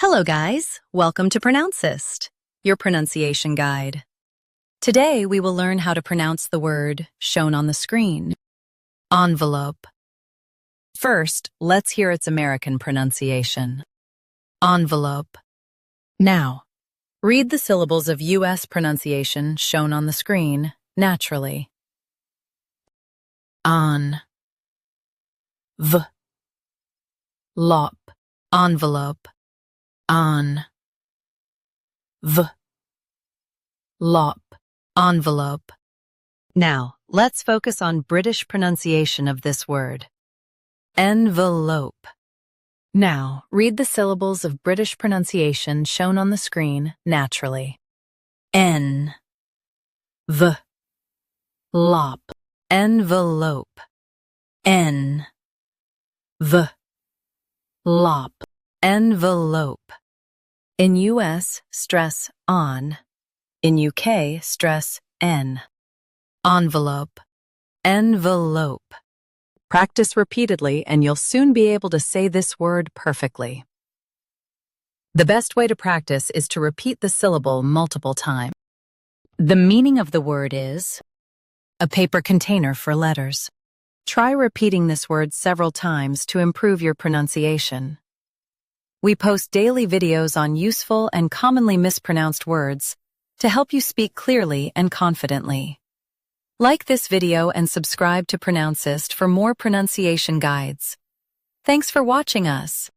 Hello guys, welcome to Pronouncist, your pronunciation guide. Today we will learn how to pronounce the word shown on the screen, envelope. First, let's hear its American pronunciation, envelope. Now, read the syllables of U.S. pronunciation shown on the screen naturally. On, v, lop, envelope. On, v, lop, envelope. Now, let's focus on British pronunciation of this word, envelope. Now, read the syllables of British pronunciation shown on the screen naturally. N, v, lop, envelope. N, v, lop, envelope. In US, stress on. In UK, stress N. Envelope, envelope. Practice repeatedly and you'll soon be able to say this word perfectly. The best way to practice is to repeat the syllable multiple times. The meaning of the word is a paper container for letters. Try repeating this word several times to improve your pronunciation. We post daily videos on useful and commonly mispronounced words to help you speak clearly and confidently. Like this video and subscribe to Pronouncist for more pronunciation guides. Thanks for watching us.